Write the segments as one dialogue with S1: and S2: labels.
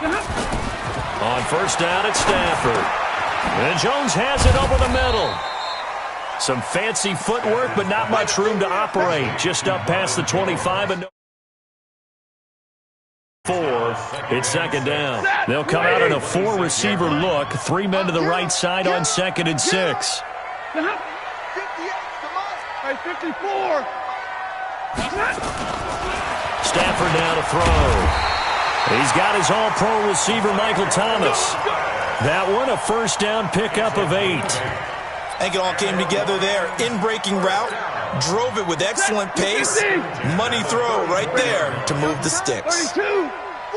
S1: On first down at Stafford. And Jones has it over the middle. Some fancy footwork, but not much room to operate. Just up past the 25 and 4. It's second down. They'll come out in a 4-receiver look. 3 men to the right side on 2nd and 6.
S2: 54.
S1: Stafford now to throw. He's got his all-pro receiver, Michael Thomas. That one, a first down pickup of 8.
S3: I think it all came together there. In-breaking route, drove it with excellent pace. Money throw right there to move the sticks.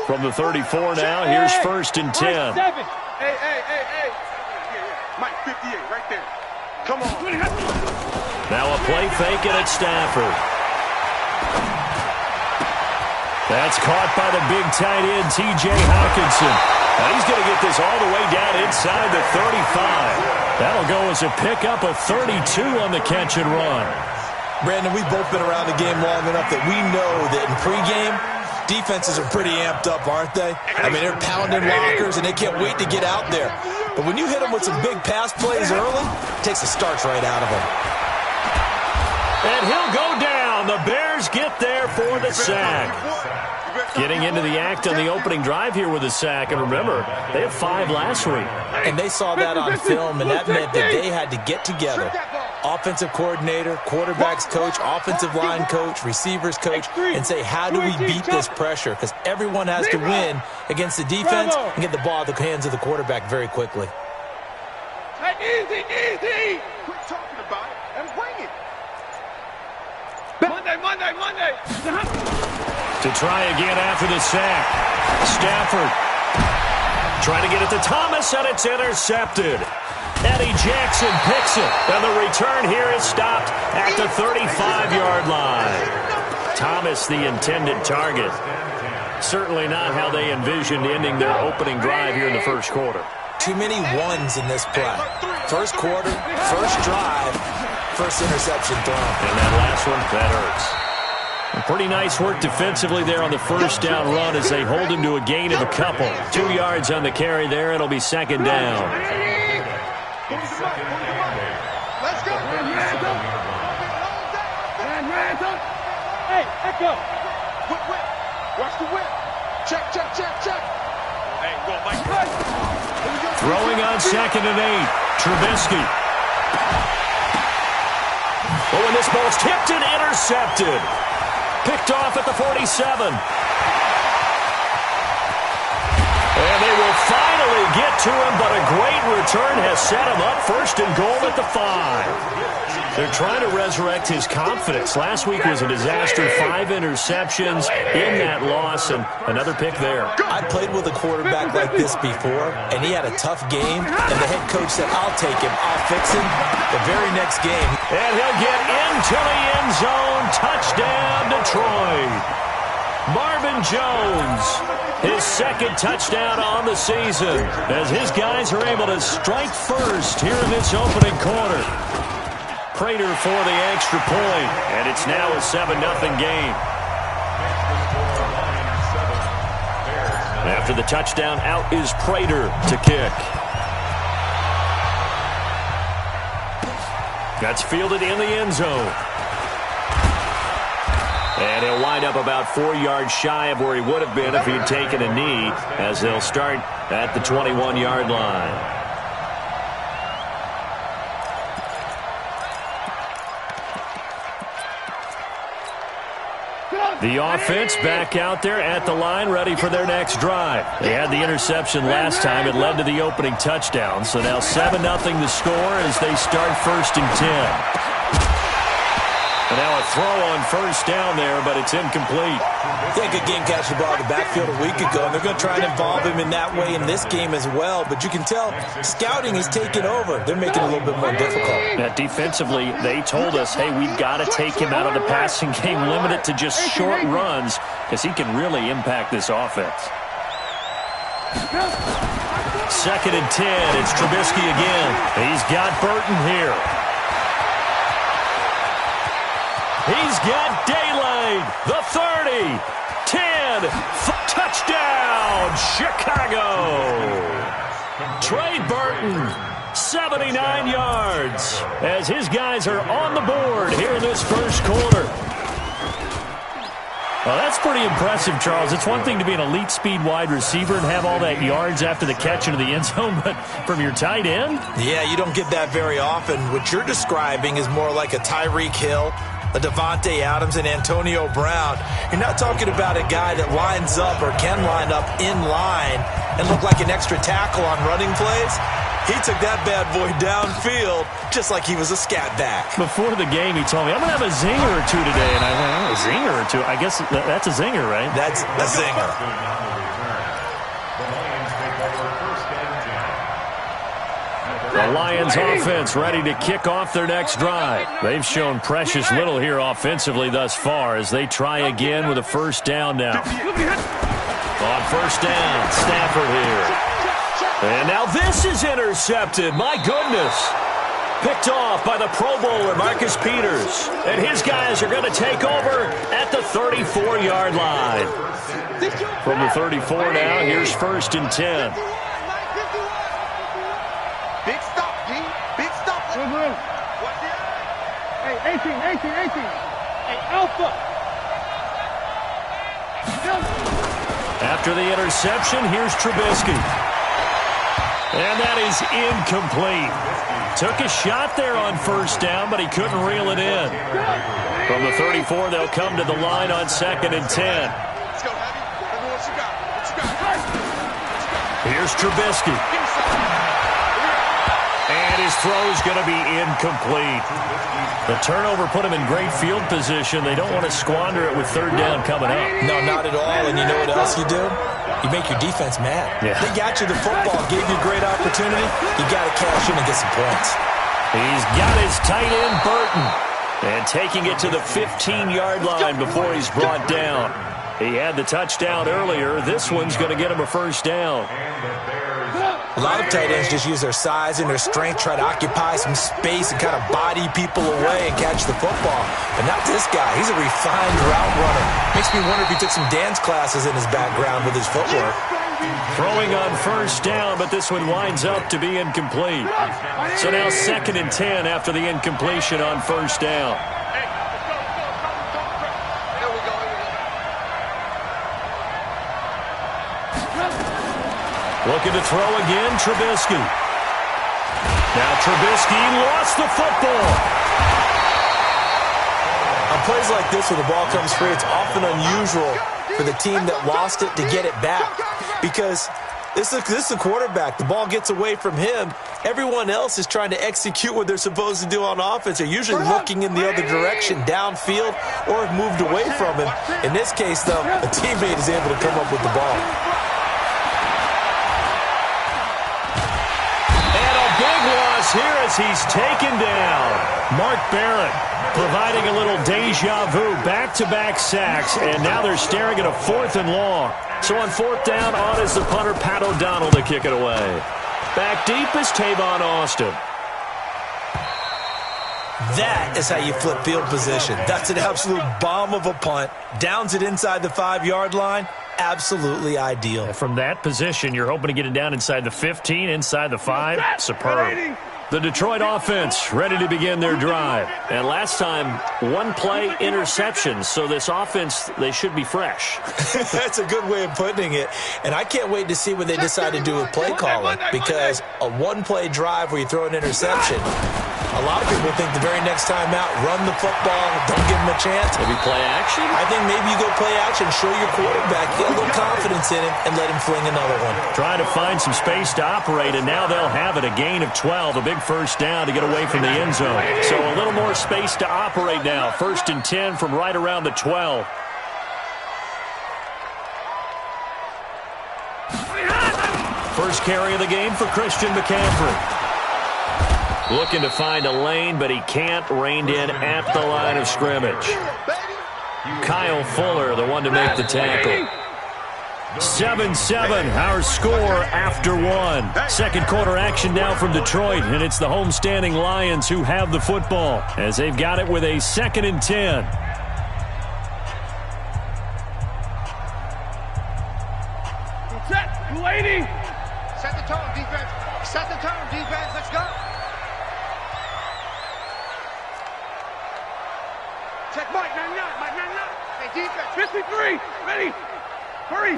S1: From the 34 now, here's first and 10.
S2: Hey. Mike, 58 right there. Come on.
S1: Now a play fake it at Stafford. That's caught by the big tight end, T.J. Hawkinson. Now he's going to get this all the way down inside the 35. That'll go as a pickup of 32 on the catch and run.
S3: Brandon, we've both been around the game long enough that we know that in pregame, defenses are pretty amped up, aren't they? I mean, they're pounding lockers, and they can't wait to get out there. But when you hit them with some big pass plays early, it takes the starch right out of them.
S1: And he'll go down. The Bears get there for the sack. Getting into the act on the opening drive here with a sack. And remember, they had 5 last week.
S3: And they saw that on film, and that meant that they had to get together. Offensive coordinator, quarterbacks coach, offensive line coach, receivers coach, and say, how do we beat this pressure? Because everyone has to win against the defense and get the ball in the hands of the quarterback very quickly.
S2: Easy. Quit talking about it and bring it. Monday.
S1: To try again after the sack. Stafford trying to get it to Thomas, and it's intercepted. Eddie Jackson picks it, and the return here is stopped at the 35-yard line. Thomas, the intended target. Certainly not how they envisioned ending their opening drive here in the first quarter.
S3: Too many ones in this play. First quarter, first drive, first interception thrown.
S1: And that last one, that hurts. And pretty nice work defensively there on the first down run as they hold him to a gain of a couple. 2 yards on the carry there. It'll be second down.
S2: Let's go. Hey, Echo. Whip. Watch the whip. Check. Hey, go, Mike.
S1: Throwing on 2nd and 8. Trubisky. Oh, and this ball's tipped and intercepted. Picked off at the 47. And they will finally get to him, but a great return has set him up first and goal at the 5. They're trying to resurrect his confidence. Last week was a disaster. 5 interceptions in that loss, and another pick there.
S3: I played with a quarterback like this before, and he had a tough game, and the head coach said, I'll take him, I'll fix him. The very next game.
S1: And he'll get into the end zone. Touchdown, Detroit. Marvin Jones, his second touchdown on the season, as his guys are able to strike first here in this opening quarter. Prater for the extra point, and it's now a 7-0 game. After the touchdown, out is Prater to kick. That's fielded in the end zone. And he'll wind up about 4 yards shy of where he would have been if he had taken a knee, as they'll start at the 21-yard line. The offense back out there at the line, ready for their next drive. They had the interception last time. It led to the opening touchdown. So now 7-0 the score as they start first and 10. And now a throw on first down there, but it's incomplete.
S3: Yeah, good game catching the ball in the backfield a week ago, and they're going to try and involve him in that way in this game as well. But you can tell scouting is taking over. They're making it a little bit more difficult.
S1: Now, defensively, they told us, hey, we've got to take him out of the passing game, limit it to just short runs, because he can really impact this offense. 2nd and 10. It's Trubisky again. He's got Burton here. He's got daylight. The 30, 10, touchdown, Chicago. Trey Burton, 79 yards, as his guys are on the board here in this first quarter. Well, that's pretty impressive, Charles. It's one thing to be an elite speed wide receiver and have all that yards after the catch into the end zone, but from your tight end?
S3: Yeah, you don't get that very often. What you're describing is more like a Tyreek Hill, a Devontae Adams, and Antonio Brown. You're not talking about a guy that lines up or can line up in line and look like an extra tackle on running plays. He took that bad boy downfield just like he was a scat back. Before the game, he told me, I'm going to have a zinger or two today. And I went, oh, a zinger or two? I guess that's a zinger, right? That's a zinger. The Lions offense ready to kick off their next drive. They've shown precious little here offensively thus far as they try again with a first down now. On first down, Stafford here. And now this is intercepted. My goodness. Picked off by the Pro Bowler, Marcus Peters. And his guys are going to take over at the 34-yard line. From the 34 now, here's first and 10.
S2: Big stop, D. Big stop. Hey, 18. Hey, Alpha.
S1: After the interception, here's Trubisky. And that is incomplete. Took a shot there on first down, but he couldn't reel it in. From the 34, they'll come to the line on second and 10.
S2: Let's go, Heavy. What you got?
S1: Here's Trubisky. And his throw's going to be incomplete. The turnover put him in great field position. They don't want to squander it with third down coming up.
S3: No, not at all. And you know what else you do? You make your defense mad.
S1: Yeah.
S3: They got you the football, gave you a great opportunity. You got to cash in and get some points.
S1: He's got his tight end, Burton. And taking it to the 15-yard line before he's brought down. He had the touchdown earlier. This one's going to get him a first down.
S3: A lot of tight ends just use their size and their strength, try to occupy some space and kind of body people away and catch the football. But not this guy. He's a refined route runner. Makes me wonder if he took some dance classes in his background with his footwork.
S1: Throwing on first down, but this one winds up to be incomplete. So now second and 10 after the incompletion on first down. Looking to throw again, Trubisky. Now Trubisky lost the football.
S3: On plays like this where the ball comes free, it's often unusual for the team that lost it to get it back. Because this is the quarterback. The ball gets away from him. Everyone else is trying to execute what they're supposed to do on offense. They're usually looking in the other direction, downfield, or have moved away from him. In this case, though, a teammate is able to come up with the ball.
S1: Here as he's taken down. Mark Barrett providing a little deja vu, back-to-back sacks, and now they're staring at a 4th and long. So on 4th down, on is the punter, Pat O'Donnell, to kick it away. Back deep is Tavon Austin.
S3: That is how you flip field position. That's an absolute bomb of a punt. Downs it inside the 5-yard line. Absolutely ideal.
S1: From that position, you're hoping to get it down inside the 15, inside the 5. Superb. The Detroit offense ready to begin their drive. And last time, one play interception. So this offense, they should be fresh.
S3: That's a good way of putting it. And I can't wait to see what they decide to do with play calling. Because a one-play drive where you throw an interception, a lot of people think the very next time out, run the football, don't give them a chance.
S1: Maybe play action?
S3: I think maybe you go play action, show your quarterback, get a little confidence in him, and let him fling another one.
S1: Trying to find some space to operate, and now they'll have it. A gain of 12, a big first down to get away from the end zone. So a little more space to operate now. First and 10 from right around the 12. First carry of the game for Christian McCaffrey. Looking to find a lane, but he can't. Reined in at the line of scrimmage. Kyle Fuller, the one to make the tackle. 7-7, our score after one. Second quarter action now from Detroit, and it's the homestanding Lions who have the football as they've got it with a 2nd and 10.
S2: Set, lady. Set the tone, defense.
S4: Set the tone, defense. Let's go. Check Mike, 99. Mike, 99. Hey, defense.
S2: 53. Ready. Hurry.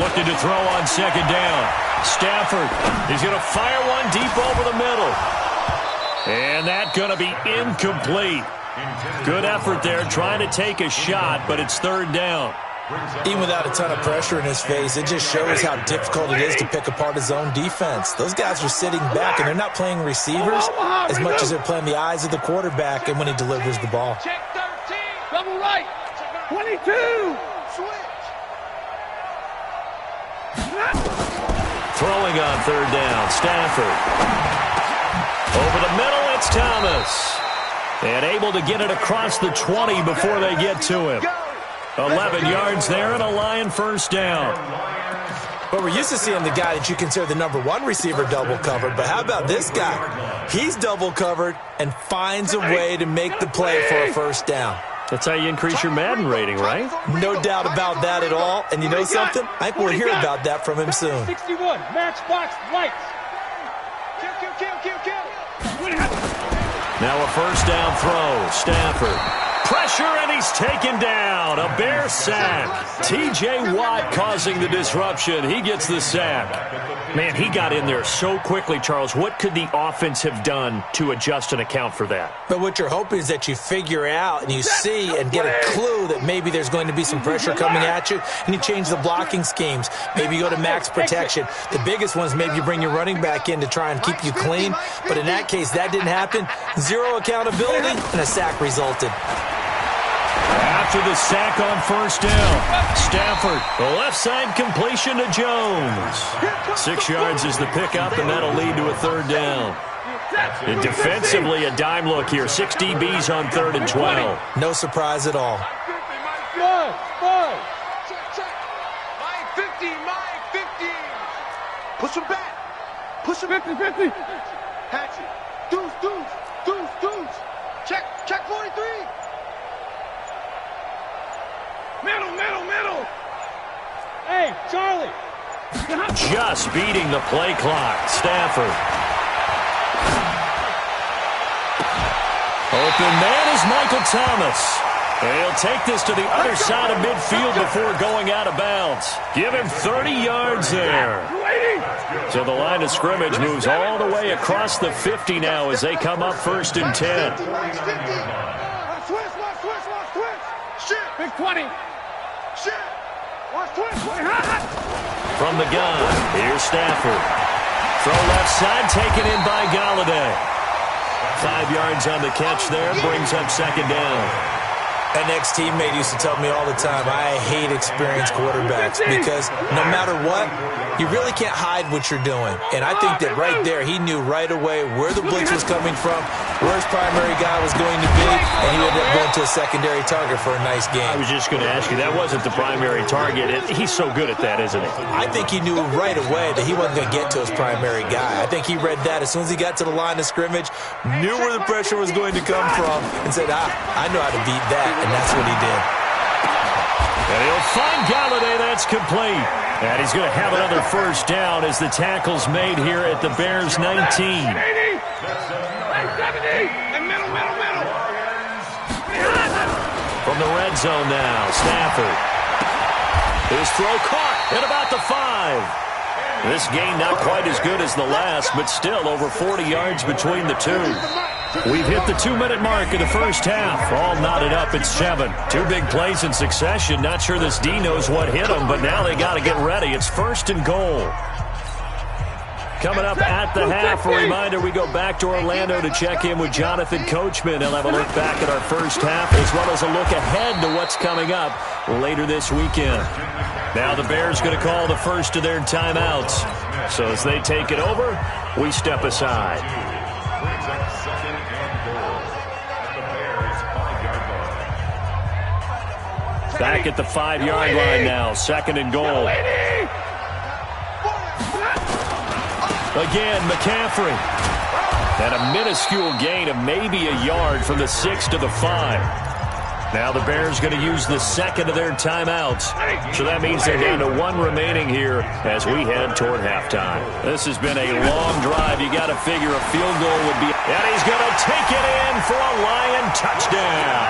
S1: Looking to throw on second down. Stafford is going to fire one deep over the middle. And that's going to be incomplete. Good effort there trying to take a shot, but it's third down.
S3: Even without a ton of pressure in his face, it just shows how difficult it is to pick apart his own defense. Those guys are sitting back, and they're not playing receivers as much as they're playing the eyes of the quarterback and when he delivers the ball.
S2: Check 13. Double right. 22.
S4: Switch.
S1: Throwing on third down, Stafford. Over the middle, it's Thomas. And able to get it across the 20 before they get to him. 11 yards there and a Lion first down.
S3: But we're used to seeing the guy that you consider the #1 receiver double covered. But how about this guy? He's double covered and finds a way to make the play for a first down.
S1: That's how you increase your Madden rating, right?
S3: No doubt about that at all. And you know something? I think we'll hear about that from him soon.
S2: 61. Matchbox lights.
S4: Kill.
S1: Now a first down throw. Stafford. Pressure, and he's taken down. A Bears sack. T.J. Watt causing the disruption. He gets the sack. Man, he got in there so quickly, Charles. What could the offense have done to adjust and account for that?
S3: But what you're hoping is that you figure out and you see and get a clue that maybe there's going to be some pressure coming at you, and you change the blocking schemes. Maybe you go to max protection. The biggest one is maybe you bring your running back in to try and keep you clean. But in that case, that didn't happen. Zero accountability, and a sack resulted.
S1: After the sack on first down, Stafford, the left side completion to Jones. 6 yards is the pickup, and that'll lead to a third down. And defensively, a dime look here. 6 DBs on 3rd and 12.
S3: No surprise at all.
S4: Five. Check. Mike 50. Push him back. Push him.
S2: 50.
S4: Hatchet. Deuce. Check 43.
S2: Middle. Hey, Charlie.
S1: Just beating the play clock. Stafford. Open man is Michael Thomas. And he'll take this to the other side of midfield before going out of bounds. Give him 30 yards there. So the line of scrimmage moves all the way across the 50 now as they come up 1st and 10.
S4: Shit.
S2: Big 20.
S4: Shit. Watch twist.
S1: From the gun, here's Stafford. Throw left side, taken in by Galladay. 5 yards on the catch there, brings up second down.
S3: An ex-teammate used to tell me all the time, I hate experienced quarterbacks because no matter what, you really can't hide what you're doing. And I think that right there, he knew right away where the blitz was coming from, where his primary guy was going to be, and he ended up going to a secondary target for a nice game.
S1: I was just going to ask you, that wasn't the primary target. He's so good at that, isn't he?
S3: I think he knew right away that he wasn't going to get to his primary guy. I think he read that as soon as he got to the line of scrimmage, knew where the pressure was going to come from, and said, I know how to beat that, and that's what he did.
S1: And he'll find Galladay. That's complete. And he's going to have another first down as the tackle's made here at the Bears 19.
S2: 70. And middle.
S1: From the red zone now, Stafford. His throw caught at about the 5. This game not quite as good as the last, but still over 40 yards between the two. We've hit the 2-minute mark of the first half. All knotted up at 7. 2 big plays in succession. Not sure this D knows what hit them, but now they got to get ready. It's 1st and goal. Coming up at the half, a reminder, we go back to Orlando to check in with Jonathan Coachman. He'll have a look back at our first half as well as a look ahead to what's coming up later this weekend. Now the Bears going to call the first of their timeouts. So as they take it over, we step aside. Back at the 5-yard line now. 2nd and goal. Again, McCaffrey. And a minuscule gain of maybe a yard from the 6 to the 5. Now the Bears going to use the second of their timeouts. So that means they're down to one remaining here as we head toward halftime. This has been a long drive. You got to figure a field goal would be. And he's going to take it in for a Lion touchdown.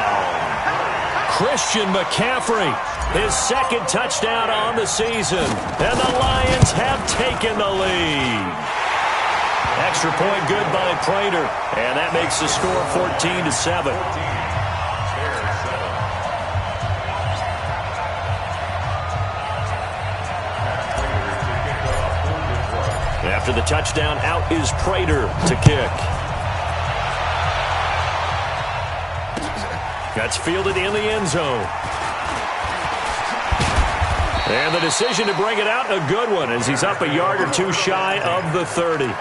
S1: Christian McCaffrey, his second touchdown on the season. And the Lions have taken the lead. Extra point good by Prater. And that makes the score 14-7. After the touchdown, out is Prater to kick. That's fielded in the end zone. And the decision to bring it out, a good one, as he's up a yard or two shy of the 30.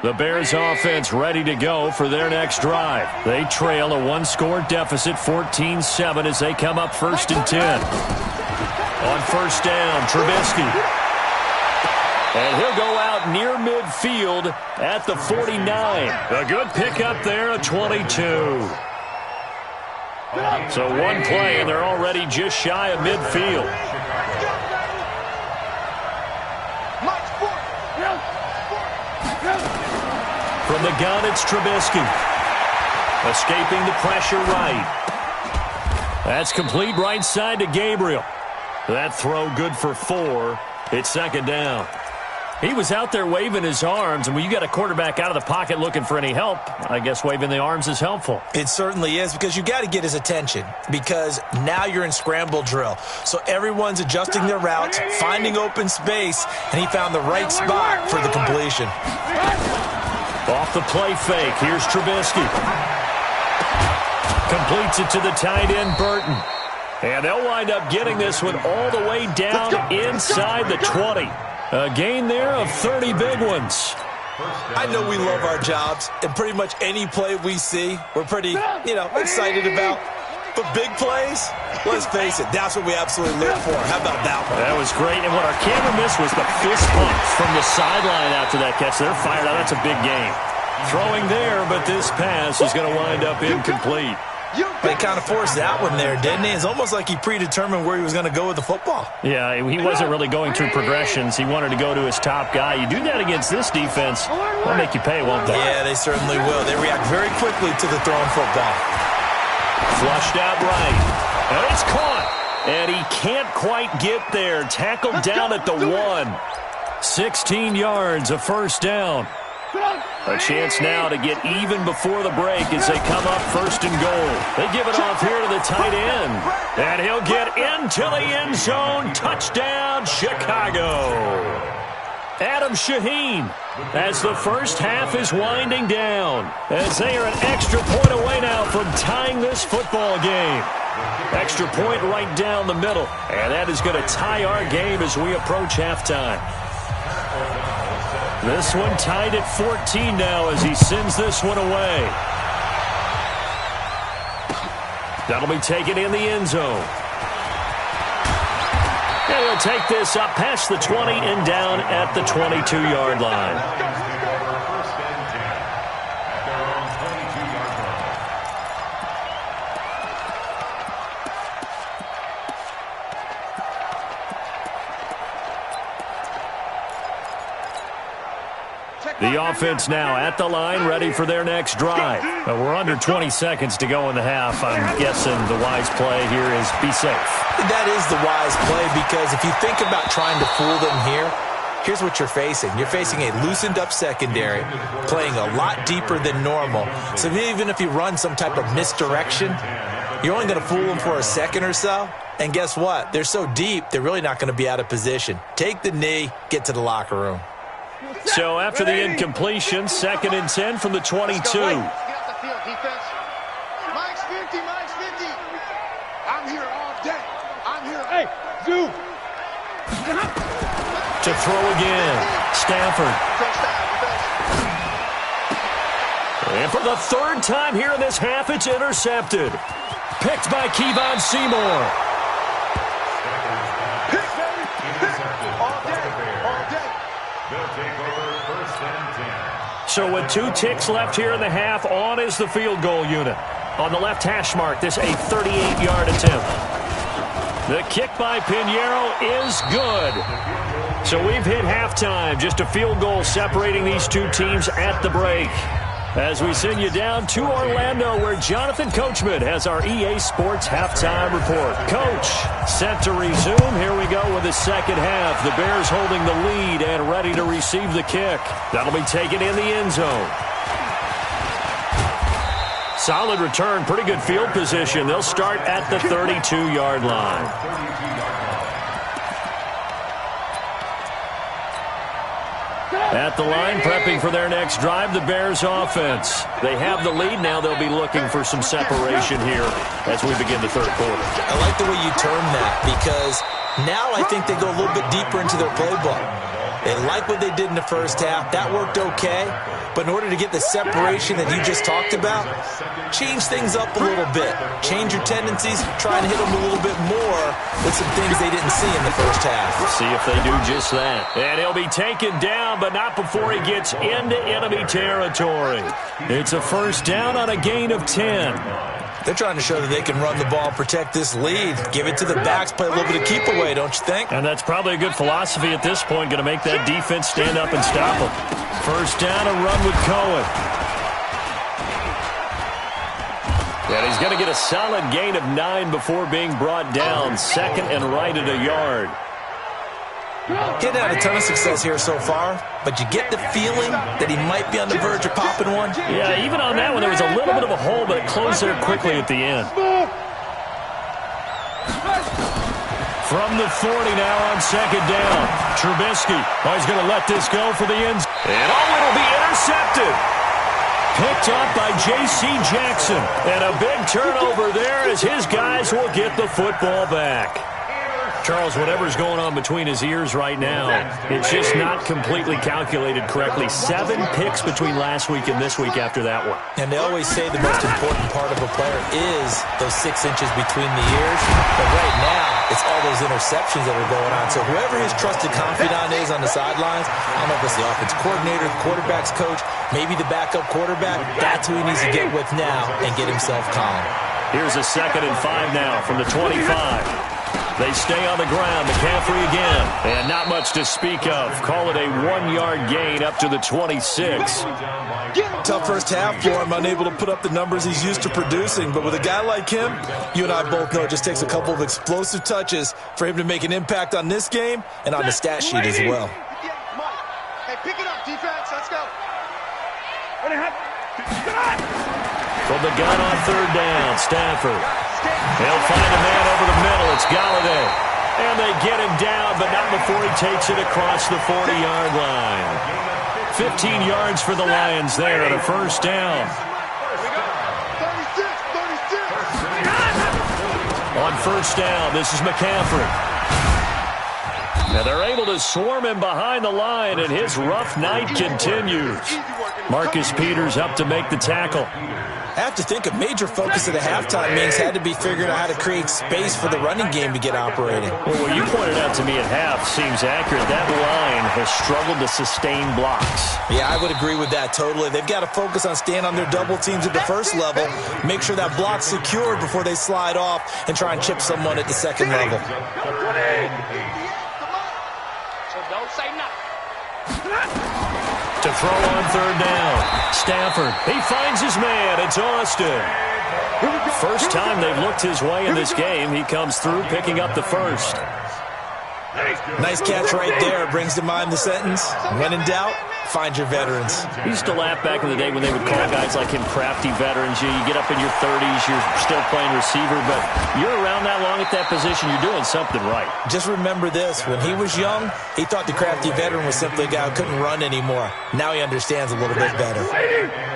S1: The Bears offense ready to go for their next drive. They trail a one-score deficit, 14-7, as they come up 1st and 10. On first down, Trubisky. And he'll go out near midfield at the 49. A good pickup there, a 22. So one play, and they're already just shy of midfield. From the gun, it's Trubisky. Escaping the pressure right. That's complete right side to Gabriel. That throw good for 4. It's second down. He was out there waving his arms, and when you got a quarterback out of the pocket looking for any help, I guess waving the arms is helpful.
S3: It certainly is, because you got to get his attention, because now you're in scramble drill. So everyone's adjusting their routes, finding open space, and he found the right spot for the completion.
S1: Off the play fake, here's Trubisky. Completes it to the tight end, Burton. And they'll wind up getting this one all the way down inside the 20. A gain there of 30 big ones.
S3: I know we love our jobs, and pretty much any play we see, we're pretty, excited about. But big plays, let's face it, that's what we absolutely live for. How about that one?
S1: That was great, and what our camera missed was the fist pump from the sideline after that catch. They're fired out. That's a big game. Throwing there, but this pass is going to wind up incomplete.
S3: They kind of forced that one there, didn't he? It's almost like he predetermined where he was going to go with the football.
S1: Yeah, he wasn't really going through progressions. He wanted to go to his top guy. You do that against this defense, they'll make you pay, won't they?
S3: Yeah, they certainly will. They react very quickly to the thrown football.
S1: Flushed out right. And it's caught. And he can't quite get there. Tackled down at the 1. 16 yards, a first down. A chance now to get even before the break as they come up 1st and goal. They give it off here to the tight end. And he'll get into the end zone. Touchdown, Chicago. Adam Shaheen, as the first half is winding down, as they are an extra point away now from tying this football game. Extra point right down the middle, and that is going to tie our game as we approach halftime. This one tied at 14 now as he sends this one away. That'll be taken in the end zone. And he'll take this up past the 20 and down at the 22-yard line. The offense now at the line, ready for their next drive. We're under 20 seconds to go in the half. I'm guessing the wise play here is be safe.
S3: That is the wise play, because if you think about trying to fool them here, here's what you're facing. You're facing a loosened up secondary, playing a lot deeper than normal. So even if you run some type of misdirection, you're only going to fool them for a second or so. And guess what? They're so deep, they're really not going to be out of position. Take the knee, get to the locker room.
S1: So after the incompletion, 2nd and 10 from the 22.
S4: Get off the field, defense. Mike's 50, Mike's 50. I'm here all day. I'm here. Hey, Zoo.
S1: To throw again, Stafford. And for the 3rd time here in this half, it's intercepted. Picked by Kevon Seymour. So with 2 ticks left here in the half, on is the field goal unit. On the left hash mark, this a 38-yard attempt. The kick by Pinheiro is good. So we've hit halftime. Just a field goal separating these two teams at the break. As we send you down to Orlando, where Jonathan Coachman has our EA Sports halftime report. Coach, set to resume. Here we go with the second half. The Bears holding the lead and ready to receive the kick. That'll be taken in the end zone. Solid return, pretty good field position. They'll start at the 32-yard line. At the line, prepping for their next drive, the Bears offense. They have the lead. Now they'll be looking for some separation here as we begin the third quarter.
S3: I like the way you term that, because now I think they go a little bit deeper into their playbook. They like what they did in the first half. That worked okay. But in order to get the separation that you just talked about, change things up a little bit. Change your tendencies. Try and hit them a little bit more with some things they didn't see in the first half.
S1: See if they do just that. And he'll be taken down, but not before he gets into enemy territory. It's a first down on a gain of 10.
S3: They're trying to show that they can run the ball, protect this lead. Give it to the backs, play a little bit of keep away, don't you think?
S1: And that's probably a good philosophy at this point, going to make that defense stand up and stop them. First down, a run with Cohen. And he's going to get a solid gain of 9 before being brought down. Second and right at a yard.
S3: Getting had a ton of success here so far, but you get the feeling that he might be on the verge of popping one.
S1: Yeah, even on that one, there was a little bit of a hole, but it closed there quickly at the end. From the 40 now on second down. Trubisky, he's going to let this go for the end. And it'll be intercepted. Picked up by J.C. Jackson. And a big turnover there as his guys will get the football back. Charles, whatever's going on between his ears right now, it's just not completely calculated correctly. 7 picks between last week and this week after that one.
S3: And they always say the most important part of a player is those 6 inches between the ears. But right now, it's all those interceptions that are going on. So whoever his trusted confidant is on the sidelines, I don't know if it's the offense coordinator, the quarterback's coach, maybe the backup quarterback, that's who he needs to get with now and get himself calm.
S1: Here's a 2nd and 5 now from the 25. They stay on the ground. McCaffrey again. And not much to speak of. Call it a 1-yard gain up to the 26.
S3: Tough first half for him, unable to put up the numbers he's used to producing. But with a guy like him, you and I both know it just takes a couple of explosive touches for him to make an impact on this game and on the stat sheet as well.
S4: Hey, pick it up, defense. Let's go.
S1: From the gun on third down, Stafford. They'll find a man over the middle. It's Galladay. And they get him down, but not before he takes it across the 40-yard line. 15 yards for the Lions there at a first down.
S4: 36.
S1: On first down, this is McCaffrey. Now they're able to swarm him behind the line, and his rough night continues. Marcus Peters up to make the tackle.
S3: I have to think a major focus of the halftime means had to be figuring out how to create space for the running game to get operating.
S1: Well, what you pointed out to me at half seems accurate. That line has struggled to sustain blocks.
S3: Yeah, I would agree with that totally. They've got to focus on staying on their double teams at the first level, make sure that block's secured before they slide off and try and chip someone at the second level.
S4: So don't say nothing.
S1: To throw on third down, Stafford. He finds his man. It's Austin. First time they've looked his way in this game. He comes through picking up the first.
S3: Nice catch right there. Brings to mind the sentence, when in doubt, find your veterans.
S1: He used to laugh back in the day when they would call guys like him crafty veterans. You get up in your 30s, you're still playing receiver, but you're around that long at that position, you're doing something right.
S3: Just remember this. When he was young, he thought the crafty veteran was simply a guy who couldn't run anymore. Now he understands a little bit better.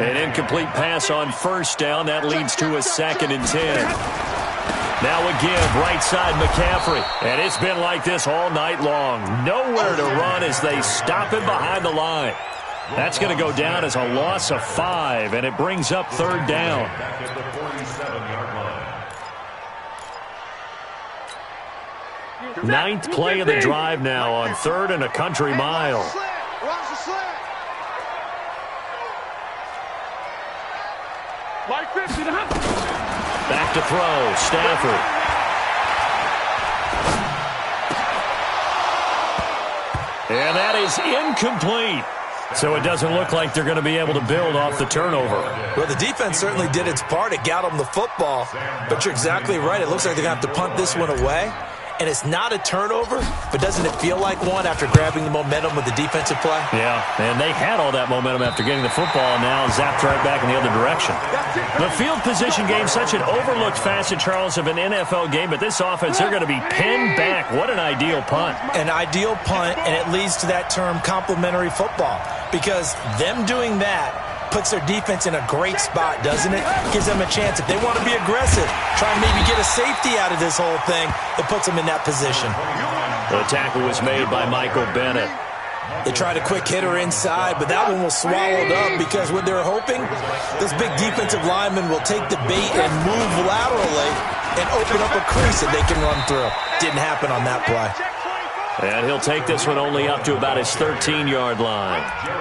S1: An incomplete pass on first down. That leads to a 2nd and 10. Now a give, right side McCaffrey. And it's been like this all night long. Nowhere to run as they stop him behind the line. That's going to go down as a loss of 5, and it brings up third down. Ninth play of the drive now on 3rd and a country mile.
S2: Like 50.
S1: Back to throw, Stafford. And that is incomplete. So it doesn't look like they're going to be able to build off the turnover.
S3: Well, the defense certainly did its part. It got them the football. But you're exactly right. It looks like they're going to have to punt this one away. And it's not a turnover, but doesn't it feel like one after grabbing the momentum with the defensive play?
S1: Yeah, and they had all that momentum after getting the football, and now zapped right back in the other direction. The field position game, such an overlooked facet, Charles, of an NFL game, but this offense, they're going to be pinned back. What an ideal punt.
S3: An ideal punt, and it leads to that term complementary football, because them doing that puts their defense in a great spot, doesn't it? Gives them a chance. If they want to be aggressive, try and maybe get a safety out of this whole thing, it puts them in that position.
S1: The tackle was made by Michael Bennett.
S3: They tried a quick hitter inside, but that one was swallowed up because what they're hoping, this big defensive lineman will take the bait and move laterally and open up a crease that they can run through. Didn't happen on that play.
S1: And he'll take this one only up to about his 13-yard line.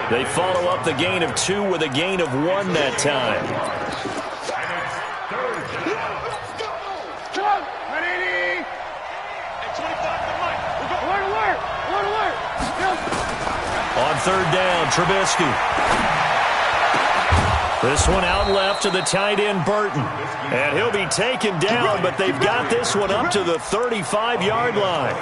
S1: They follow up the gain of 2 with a gain of 1 that time. On third down, Trubisky. This one out left to the tight end, Burton. And he'll be taken down, but they've got this one up to the 35-yard line.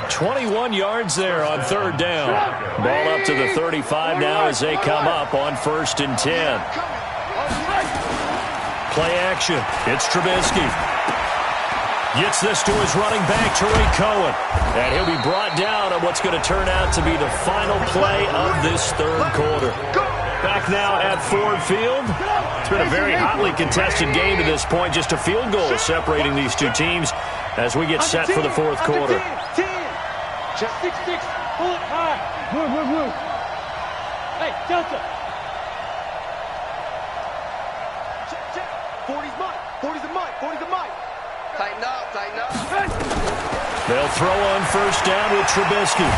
S1: 21 yards there on third down. Ball up to the 35 now as they come up on 1st and 10. Play action. It's Trubisky. Gets this to his running back, Tariq Cohen. And he'll be brought down on what's going to turn out to be the final play of this third quarter. Back now at Ford Field. It's been a very hotly contested game to this point. Just a field goal separating these two teams as we get set for the fourth quarter.
S5: Just 6-6. Pull it high. Move. Hey, Delta.
S4: Check. 40's mine. 40's a mine. 40's a mine. Tighten up.
S1: They'll throw on first down with Trubisky.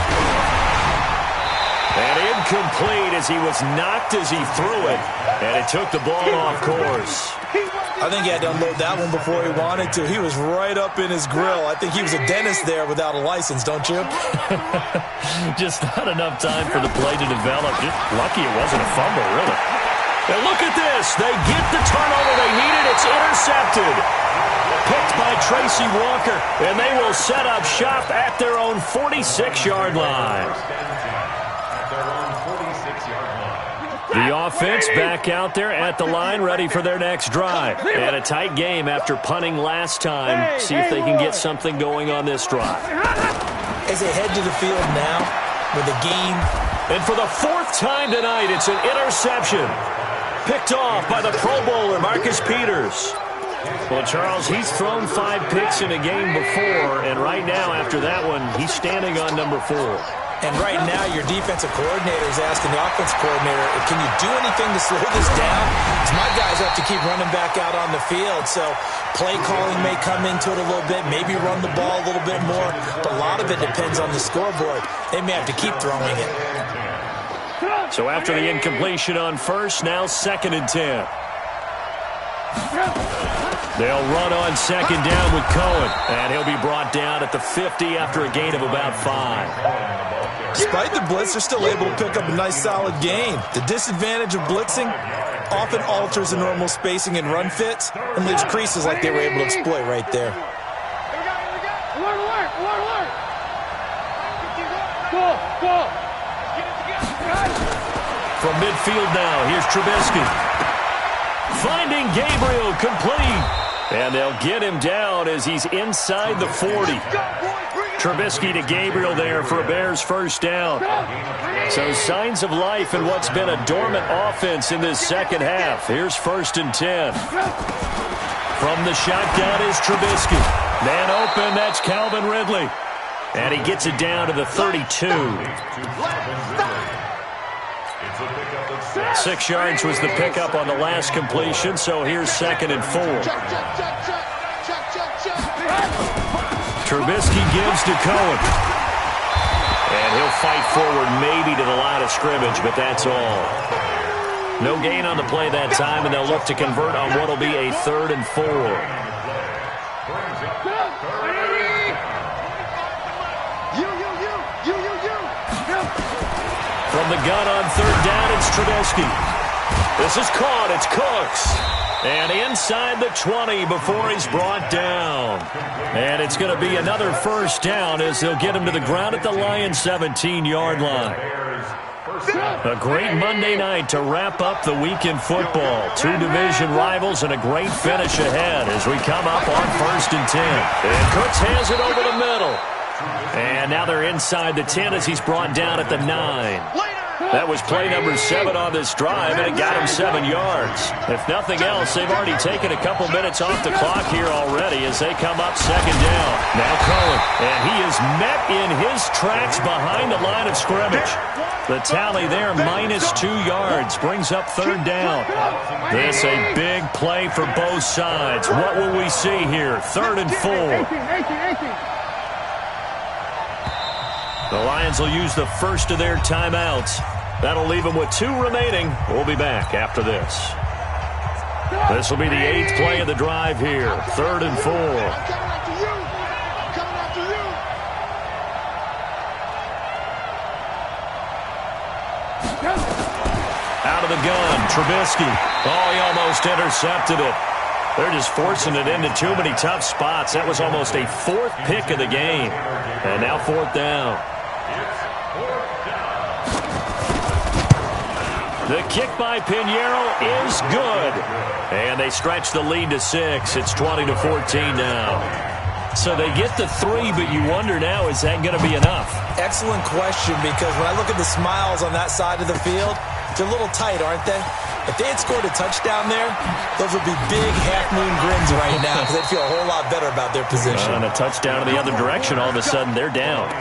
S1: And incomplete as he was knocked as he threw it. And it took the ball off course.
S3: I think he had to unload that one before he wanted to. He was right up in his grill. I think he was a dentist there without a license, don't you?
S1: Just not enough time for the play to develop. Just lucky it wasn't a fumble, really. And look at this. They get the turnover they needed. It's intercepted. Picked by Tracy Walker. And they will set up shop at their own 46-yard line. The offense back out there at the line, ready for their next drive. And a tight game after punting last time. See if they can get something going on this drive.
S3: As they head to the field now with a game.
S1: And for the 4th time tonight, it's an interception. Picked off by the Pro Bowler, Marcus Peters. Well, Charles, he's thrown 5 picks in a game before, and right now, after that one, he's standing on number 4.
S3: And right now, your defensive coordinator is asking the offensive coordinator, can you do anything to slow this down? Because my guys have to keep running back out on the field. So play calling may come into it a little bit, maybe run the ball a little bit more. But a lot of it depends on the scoreboard. They may have to keep throwing it.
S1: So after the incompletion on first, now 2nd and 10. They'll run on second down with Cohen. And he'll be brought down at the 50 after a gain of about 5.
S3: Despite the blitz, they're still able to pick up a nice, solid gain. The disadvantage of blitzing often alters the normal spacing and run fits and leaves creases like they were able to exploit right there.
S5: Alert. Go.
S1: From midfield now, here's Trubisky. Finding Gabriel, complete. And they'll get him down as he's inside the 40. Trubisky to Gabriel there for a Bears first down. So signs of life in what's been a dormant offense in this second half. Here's 1st and 10. From the shotgun is Trubisky. Man open, that's Calvin Ridley. And he gets it down to the 32. 6 yards was the pickup on the last completion, so here's 2nd and 4. Trubisky gives to Cohen. And he'll fight forward maybe to the line of scrimmage, but that's all. No gain on the play that time, and they'll look to convert on what will be a 3rd and 4. From the gun on 3rd down, it's Trubisky. This is caught. It's Cooks. And inside the 20 before he's brought down. And it's going to be another 1st down as they'll get him to the ground at the Lions' 17-yard line. A great Monday night to wrap up the week in football. 2 division rivals and a great finish ahead as we come up on 1st and 10. And Cooks has it over the middle. And now they're inside the 10 as he's brought down at the 9. That was play number 7 on this drive, and it got him 7 yards. If nothing else, they've already taken a couple minutes off the clock here already as they come up 2nd down. Now Cullen, and he is met in his tracks behind the line of scrimmage. The tally there, -2 yards, brings up 3rd down. This a big play for both sides. What will we see here? 3rd and 4. The Lions will use the first of their timeouts. That'll leave them with 2 remaining. We'll be back after this. This will be the 8th play of the drive here. 3rd and 4. Out of the gun, Trubisky. Oh, he almost intercepted it. They're just forcing it into too many tough spots. That was almost a 4th pick of the game. And now 4th down. The kick by Pinheiro is good. And they stretch the lead to 6. It's 20-14 now. So they get the 3, but you wonder now, is that going to be enough?
S3: Excellent question, because when I look at the smiles on that side of the field, they're a little tight, aren't they? If they had scored a touchdown there, those would be big half-moon grins right now because they'd feel a whole lot better about their position.
S1: And a touchdown in the other direction, all of a sudden they're down.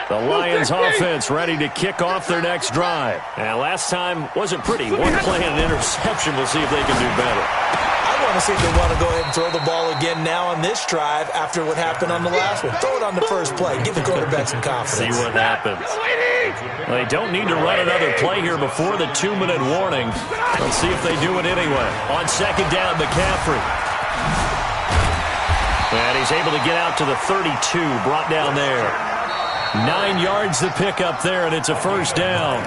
S1: The Lions offense ready to kick off their next drive. And last time wasn't pretty. One play and an interception. We'll see if they can do better.
S3: I want to see if they want to go ahead and throw the ball again now on this drive after what happened on the last one. Throw it on the first play. Give the quarterback some confidence.
S1: See what happens. Well, they don't need to run another play here before the 2-minute warning. Let's see if they do it anyway. On 2nd down, McCaffrey. And he's able to get out to the 32, brought down there. 9 yards to pick up there, and it's a 1st down.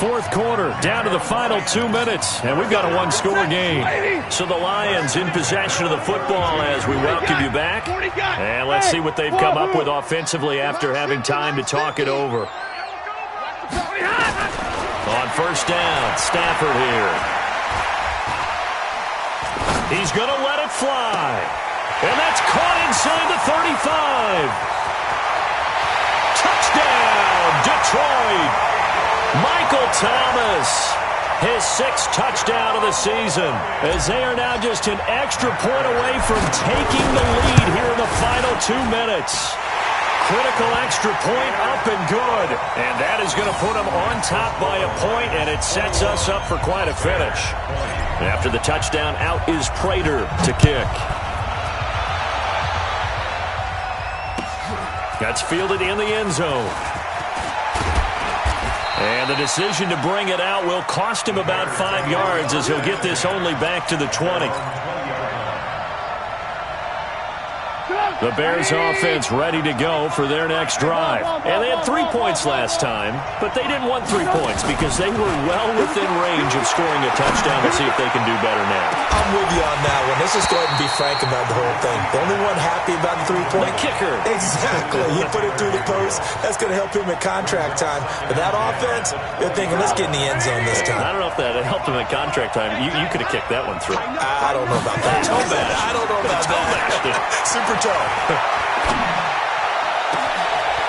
S1: 4th quarter, down to the final 2 minutes, and we've got a 1-score game. So the Lions in possession of the football as we welcome you back. And let's see what they've come up with offensively after having time to talk it over. On 1st down, Stafford here. He's going to let it fly. And that's caught inside the 35. Touchdown, Detroit. Michael Thomas, his 6th touchdown of the season, as they are now just an extra point away from taking the lead here in the final 2 minutes. Critical extra point up and good, and that is going to put them on top by a point, and it sets us up for quite a finish. After the touchdown, out is Prater to kick. That's fielded in the end zone. And the decision to bring it out will cost him about 5 yards as he'll get this only back to the 20. The Bears offense ready to go for their next drive. And they had 3 points last time, but they didn't want 3 points because they were well within range of scoring a touchdown. We'll see if they can do better now.
S3: I'm with you on that one. Let's just go ahead and be frank about the whole thing. The only one happy about the 3-point?
S1: The kicker.
S3: Exactly. He put it through the post. That's going to help him at contract time. But that offense, they're thinking, let's get in the end zone this time.
S1: I don't know if that helped him at contract time. You could have kicked that one through.
S3: I don't know about that.
S1: Toe bash.
S3: I don't know about that. Super toe.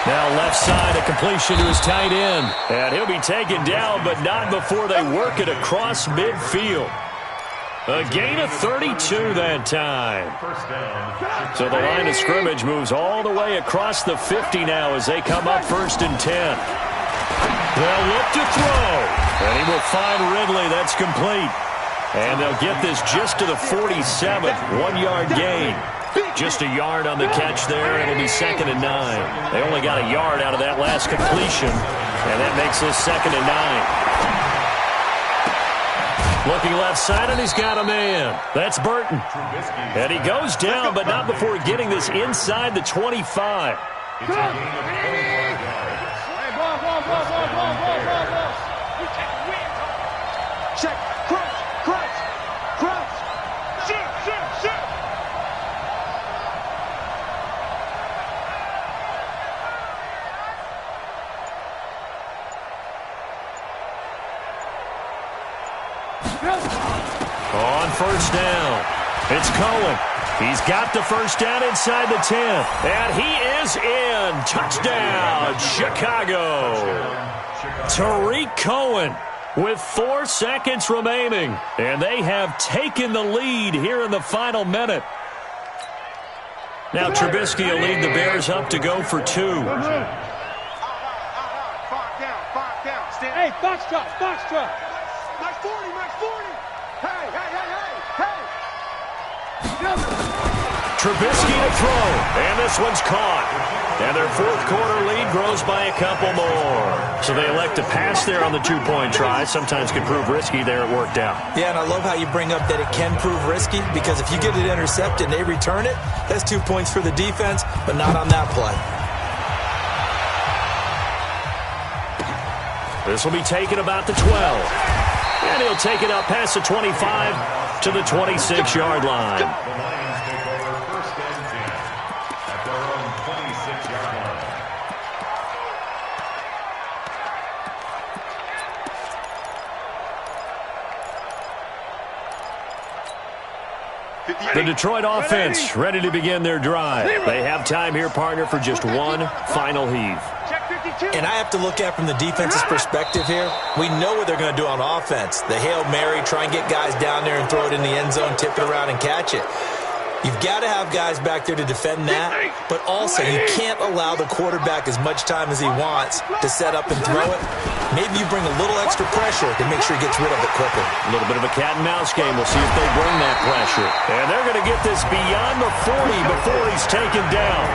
S1: Now left side, a completion to his tight end. And he'll be taken down, but not before they work it across midfield. A gain of 32 that time. So the line of scrimmage moves all the way across the 50 now as they come up 1st and 10. They'll look to throw. And he will find Ridley. That's complete. And they'll get this just to the 47. 1-yard gain. Just a yard on the catch there. It'll be 2nd and 9. They only got a yard out of that last completion, and that makes this 2nd and 9. Looking left side, and he's got a man. That's Burton. And he goes down, but not before getting this inside the 25.
S4: Check. Crunch. Shoot.
S1: On first down, it's Cohen. He's got the first down inside the 10. And he is in. Touchdown, Chicago. Tariq Cohen with 4 seconds remaining. And they have taken the lead here in the final minute. Now Trubisky will lead the Bears up to go for 2.
S4: Five down. Stand.
S5: Hey, box truck.
S4: Mike 40. Hey.
S1: Trubisky to throw, and this one's caught. And their 4th quarter lead grows by a couple more. So they elect to pass there on the 2-point try. Sometimes can prove risky. There it worked out.
S3: Yeah, and I love how you bring up that it can prove risky, because if you get it intercepted and they return it, that's 2 points for the defense, but not on that play.
S1: This will be taken about the 12. And he'll take it up past the 25 to the 26-yard line. The Detroit offense ready to begin their drive. They have time here, partner, for just one final heave.
S3: And I have to look at from the defense's perspective here. We know what they're going to do on offense. The Hail Mary, try and get guys down there and throw it in the end zone, tip it around and catch it. You've got to have guys back there to defend that, but also you can't allow the quarterback as much time as he wants to set up and throw it. Maybe you bring a little extra pressure to make sure he gets rid of it quicker.
S1: A little bit of a cat-and-mouse game. We'll see if they bring that pressure. And they're going to get this beyond the 40 before he's taken down.